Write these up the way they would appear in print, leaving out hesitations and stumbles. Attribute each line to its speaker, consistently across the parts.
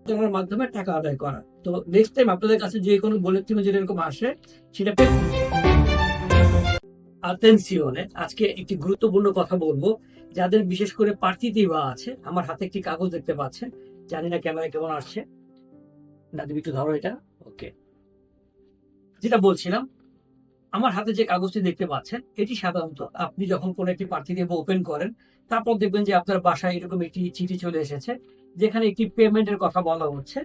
Speaker 1: প্রতারণার মাধ্যমে টাকা আদায় করা। তো নেক্সট টাইম আপনাদের কাছে যে কোনো বুলেট টিমে যদি এরকম আসে সেটা আতেনসিওনে আজকে একটি গুরুত্বপূর্ণ কথা বলবো। যাদের বিশেষ করে প্রার্থী দেওয়া আছে, আমার হাতে একটি কাগজ দেখতে পাচ্ছেন, জানি না ক্যামেরা কেমন আসছে, না তুমি একটু ধরো এটা। ওকে, যেটা বলছিলাম, আমার হাতে যে কাগজটি দেখতে পাচ্ছেন এটি সাধারণত আপনি যখন কোনো একটি প্রার্থী দেব ওপেন করেন, তারপর দেখবেন যে আপনার বাসায় এরকম একটি চিঠি চলে এসেছে যেখানে একটি পেমেন্টের কথা বলা হচ্ছে।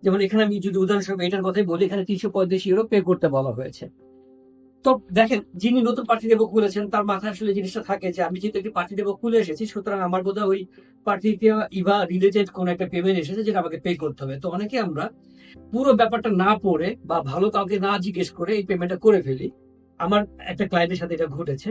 Speaker 1: যেমন এখানে আমি যদি উদাহরণস্বরূপ এটার কথাই বলি, এখানে 335 ইউরো পে করতে বলা হয়েছে। তো দেখেন, যিনি নতুন প্রার্থী দেব খুলেছেন তার মাথায় আসলে জিনিসটা থাকে যে আমি যেহেতু একটি প্রার্থী দেব খুলে এসেছি, সুতরাং আমার বোধহয় ওই প্রার্থীতে ইভা রিলেটেড কোন একটা পেমেন্ট এসেছে যেটা আমাকে পে করতে হবে। তো অনেকে আমরা পুরো ব্যাপারটা না পড়ে বা ভালো কাউকে না জিজ্ঞেস করে এই পেমেন্টটা করে ফেলি। আমার একটা ক্লায়েন্টের সাথে এটা ঘটেছে।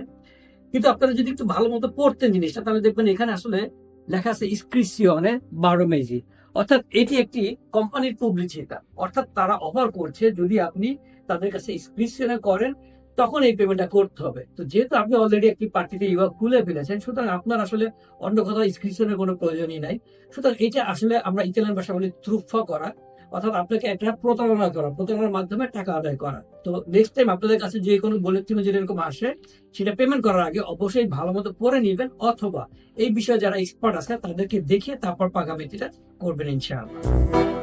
Speaker 1: কিন্তু আপনারা যদি একটু ভালো মতো পড়তেন জিনিসটা, তাহলে দেখবেন এখানে আসলে লেখা আছে ইসক্রিপশনে বারোমেজি, অর্থাৎ এটি একটি কোম্পানির publicità, অর্থাৎ তারা অফার করছে যদি আপনি তাদের কাছে ইসক্রিপশনে করেন তখন এই পেমেন্টটা করতে হবে। তো যেহেতু আপনি অলরেডি একটি পার্টিতে ইভা খুলে ফেলেছেন, সুতরাং আপনার আসলে অন্য কোথাও ইসক্রিপশনের কোনো প্রয়োজনই নাই। সুতরাং এটা আসলে আমরা ইতালিয়ান ভাষা বলি ট্রুফা করা, অর্থাৎ আপনাকে একটা প্রতারণা করা, প্রতারণার মাধ্যমে টাকা আদায় করা। তো নেক্সট টাইম আপনাদের কাছে যে কোনো বুলেট টিমে যদি এরকম আসে, সেটা পেমেন্ট করার আগে অবশ্যই ভালো মতো পড়ে নিবেন, অথবা এই বিষয়ে যারা এক্সপার্ট আছে তাদেরকে দেখে তারপর পাকাপাকিটা করবেন ইনশাআল্লাহ।